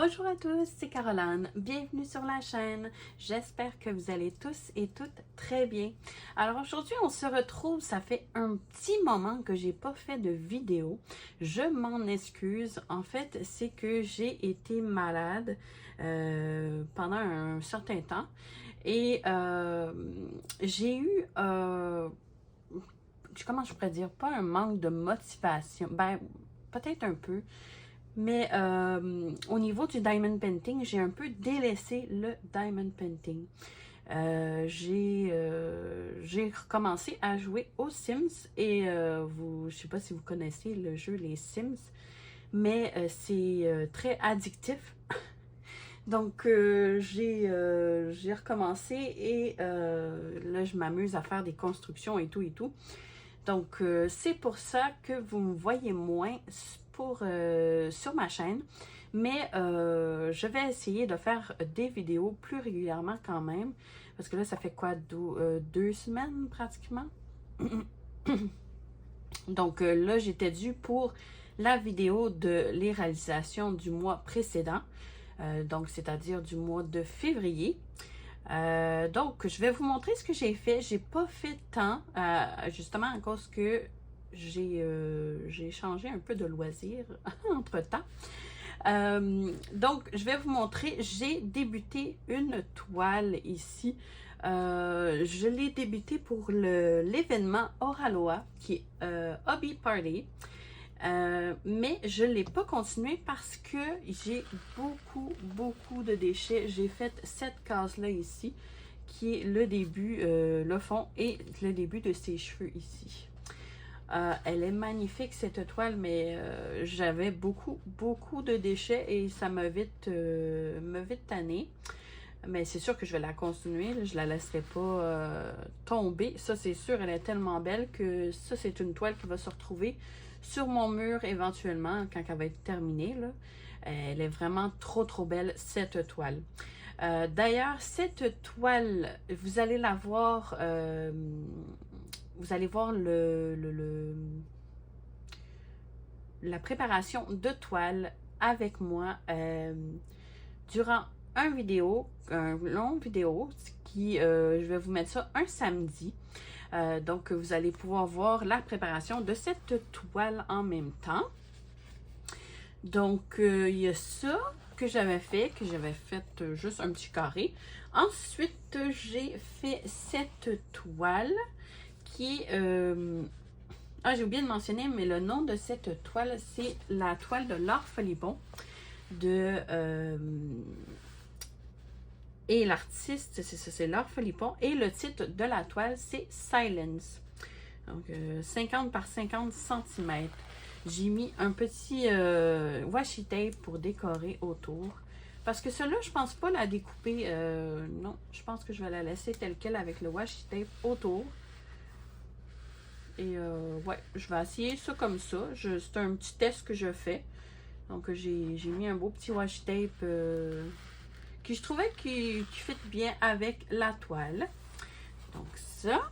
Bonjour à tous, c'est Caroline. Bienvenue sur la chaîne. J'espère que vous allez tous et toutes très bien. Alors aujourd'hui, on se retrouve. Ça fait un petit moment que j'ai pas fait de vidéo. Je m'en excuse. En fait, c'est que j'ai été malade pendant un certain temps et j'ai eu comment je pourrais dire, pas un manque de motivation. Ben, peut-être un peu. Mais au niveau du diamond painting, j'ai un peu délaissé le diamond painting. J'ai recommencé à jouer aux Sims et je sais pas si vous connaissez le jeu Les Sims, mais c'est très addictif. Donc j'ai recommencé et là je m'amuse à faire des constructions et tout et tout. Donc, c'est pour ça que vous me voyez moins sur ma chaîne. Mais je vais essayer de faire des vidéos plus régulièrement quand même. Parce que là, ça fait quoi? 2 semaines pratiquement? Donc là, j'étais due pour la vidéo de les réalisations du mois précédent. Donc, c'est-à-dire du mois de février. Donc, je vais vous montrer ce que j'ai fait. J'ai pas fait tant, justement à cause que j'ai changé un peu de loisir entre-temps. Donc, je vais vous montrer. J'ai débuté une toile ici. Je l'ai débuté pour l'événement Oraloa, qui est Hobby Party. Mais je ne l'ai pas continué parce que j'ai beaucoup de déchets. J'ai fait cette case-là ici, qui est le début, le fond et le début de ses cheveux ici. Elle est magnifique cette toile, mais j'avais beaucoup de déchets et ça m'a vite tanné. Mais c'est sûr que je vais la continuer, là, je la laisserai pas tomber. Ça, c'est sûr, elle est tellement belle que ça, c'est une toile qui va se retrouver sur mon mur éventuellement quand elle va être terminée. Là. Elle est vraiment trop belle, cette toile. D'ailleurs, cette toile, vous allez la voir, vous allez voir la préparation de toile avec moi durant un long vidéo qui, je vais vous mettre ça un samedi. Donc, vous allez pouvoir voir la préparation de cette toile en même temps. Donc, il y a ça que j'avais fait juste un petit carré. Ensuite, j'ai fait cette toile qui est... j'ai oublié de mentionner, mais le nom de cette toile, c'est la toile de Laure Philippon de... et l'artiste, c'est Laure Philippon. Et le titre de la toile, c'est Silence. Donc, 50 par 50 cm. J'ai mis un petit washi tape pour décorer autour. Parce que celle-là, je pense pas la découper. Non, je pense que je vais la laisser telle quelle avec le washi tape autour. Et ouais, je vais essayer ça comme ça. C'est un petit test que je fais. Donc, j'ai mis un beau petit washi tape qui je trouvais qui fit bien avec la toile. Donc ça.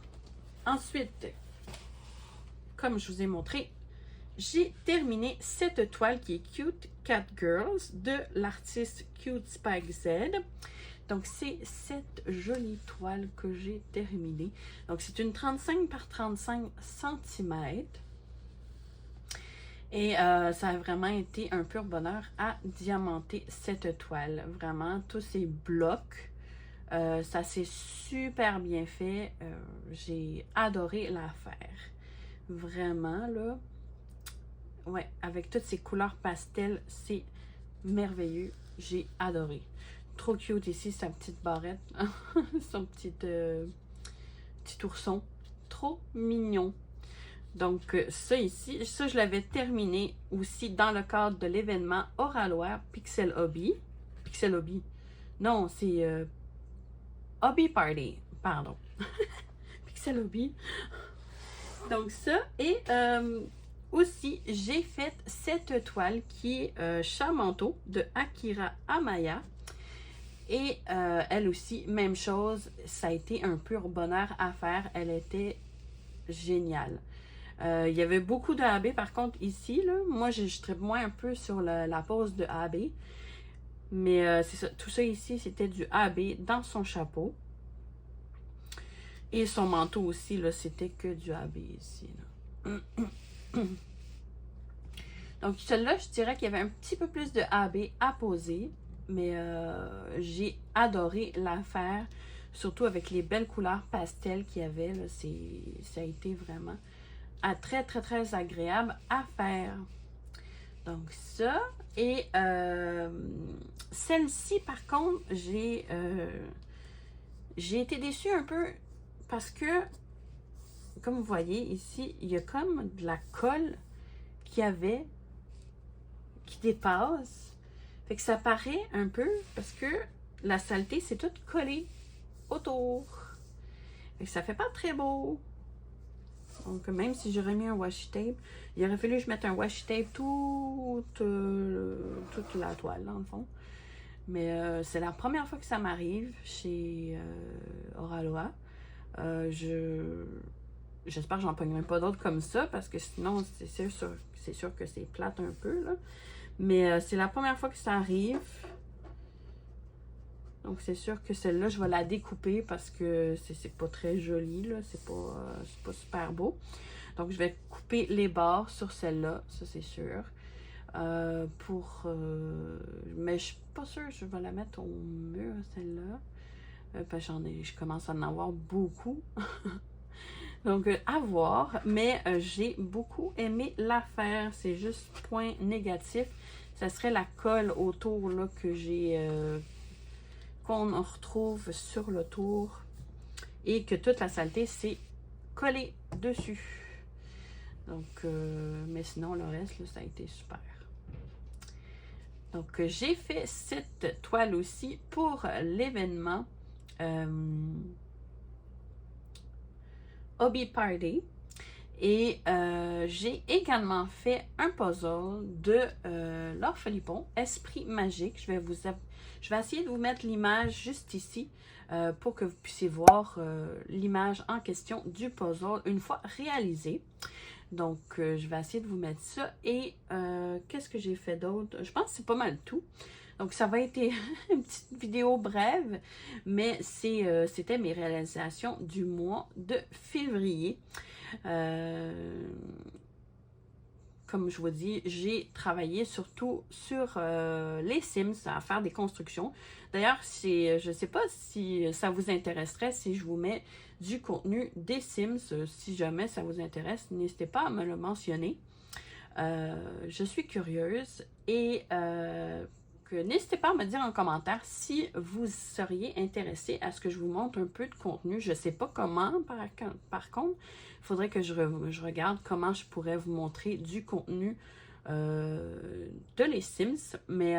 Ensuite, comme je vous ai montré, j'ai terminé cette toile qui est Cute Cat Girls de l'artiste Cute Spike Z. Donc c'est cette jolie toile que j'ai terminée. Donc c'est une 35 par 35 cm. Et ça a vraiment été un pur bonheur à diamanter cette toile. Vraiment, tous ces blocs, ça s'est super bien fait. J'ai adoré la faire. Vraiment, là. Ouais, avec toutes ces couleurs pastel, c'est merveilleux. J'ai adoré. Trop cute ici, sa petite barrette. Son petit ourson. Trop mignon. Donc, ça ici, ça, je l'avais terminé aussi dans le cadre de l'événement Oraloa Pixel Hobby. Pixel Hobby. Non, c'est Hobby Party. Pardon. Pixel Hobby. Donc, ça. Et aussi, j'ai fait cette toile qui est Chat Manteau de Akira Amaya. Et elle aussi, même chose. Ça a été un pur bonheur à faire. Elle était géniale. Il y avait beaucoup de AB par contre ici. Là. Moi, je tripe moins un peu sur la pose de AB. Mais c'est ça, tout ça ici, c'était du AB dans son chapeau. Et son manteau aussi, là, c'était que du AB ici, là. Donc, celle-là, je dirais qu'il y avait un petit peu plus de AB à poser. Mais j'ai adoré la faire. Surtout avec les belles couleurs pastel qu'il y avait, là. Ça a été vraiment très, très, très agréable à faire. Donc, ça. Et celle-ci, par contre, j'ai été déçue un peu parce que, comme vous voyez ici, il y a comme de la colle qui dépasse. Fait que ça paraît un peu parce que la saleté, c'est tout collé autour. Fait que ça fait pas très beau. Donc, même si j'aurais mis un washi tape, il aurait fallu que je mette un washi tape toute la toile, dans le fond. Mais c'est la première fois que ça m'arrive chez Oraloa. J'espère que j'en pognerai pas d'autres comme ça, parce que sinon, c'est sûr que c'est plate un peu, là. Mais c'est la première fois que ça arrive. Donc, c'est sûr que celle-là, je vais la découper parce que c'est pas très joli, là. C'est pas super beau. Donc, je vais couper les bords sur celle-là, ça c'est sûr. Mais je suis pas sûre que je vais la mettre au mur, celle-là. Parce que je commence à en avoir beaucoup. Donc, à voir. Mais j'ai beaucoup aimé la faire. C'est juste point négatif. Ça serait la colle autour, là, qu'on retrouve sur le tour. Et que toute la saleté s'est collée dessus. Donc, mais sinon, le reste, là, ça a été super. Donc, j'ai fait cette toile aussi pour l'événement Hobby Party. Et j'ai également fait un puzzle de Laure Philippon, Esprit Magique. Je vais essayer de vous mettre l'image juste ici pour que vous puissiez voir l'image en question du puzzle une fois réalisé. Donc, je vais essayer de vous mettre ça. Et qu'est-ce que j'ai fait d'autre? Je pense que c'est pas mal tout. Donc, ça va être une petite vidéo brève, mais c'était mes réalisations du mois de février. Comme je vous dis, j'ai travaillé surtout sur les Sims, à faire des constructions. D'ailleurs, je ne sais pas si ça vous intéresserait si je vous mets du contenu des Sims. Si jamais ça vous intéresse, n'hésitez pas à me le mentionner. Je suis curieuse et n'hésitez pas à me dire en commentaire si vous seriez intéressé à ce que je vous montre un peu de contenu. Je ne sais pas comment, par contre. Il faudrait que je regarde comment je pourrais vous montrer du contenu de les Sims. Mais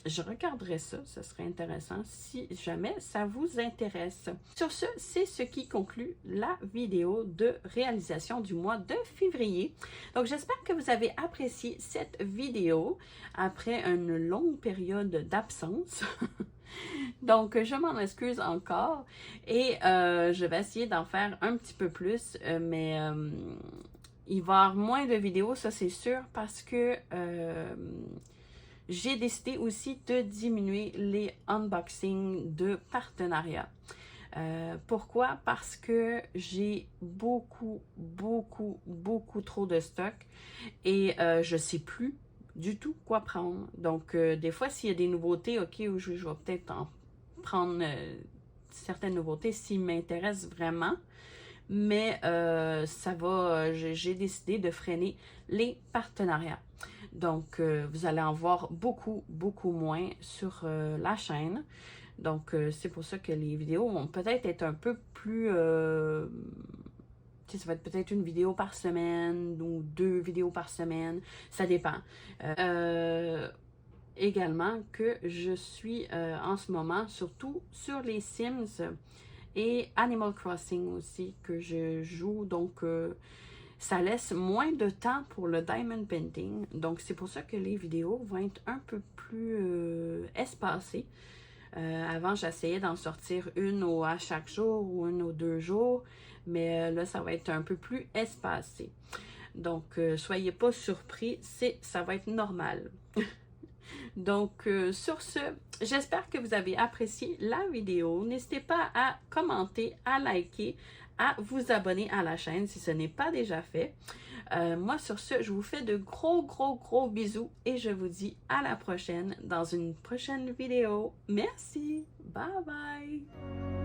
je regarderai ça. Ce serait intéressant si jamais ça vous intéresse. Sur ce, c'est ce qui conclut la vidéo de réalisation du mois de février. Donc, j'espère que vous avez apprécié cette vidéo après une longue période d'absence. Donc, je m'en excuse encore et je vais essayer d'en faire un petit peu plus, mais il va y avoir moins de vidéos, ça c'est sûr, parce que j'ai décidé aussi de diminuer les unboxings de partenariat. Pourquoi? Parce que j'ai beaucoup trop de stock et je ne sais plus du tout quoi prendre. Donc, des fois, s'il y a des nouveautés, ok, je vais peut-être en prendre certaines nouveautés s'ils m'intéressent vraiment. Mais j'ai décidé de freiner les partenariats. Donc, vous allez en voir beaucoup moins sur la chaîne. Donc, c'est pour ça que les vidéos vont peut-être être un peu plus... ça va être peut-être une vidéo par semaine ou 2 vidéos par semaine. Ça dépend. Également que je suis en ce moment surtout sur les Sims et Animal Crossing aussi que je joue. Donc, ça laisse moins de temps pour le Diamond Painting. Donc, c'est pour ça que les vidéos vont être un peu plus espacées. Avant, j'essayais d'en sortir une à chaque jour ou une aux 2 jours. Mais là, ça va être un peu plus espacé. Donc, soyez pas surpris, ça va être normal. Donc, sur ce, j'espère que vous avez apprécié la vidéo. N'hésitez pas à commenter, à liker, à vous abonner à la chaîne si ce n'est pas déjà fait. Moi, sur ce, je vous fais de gros bisous et je vous dis à la prochaine dans une prochaine vidéo. Merci. Bye bye.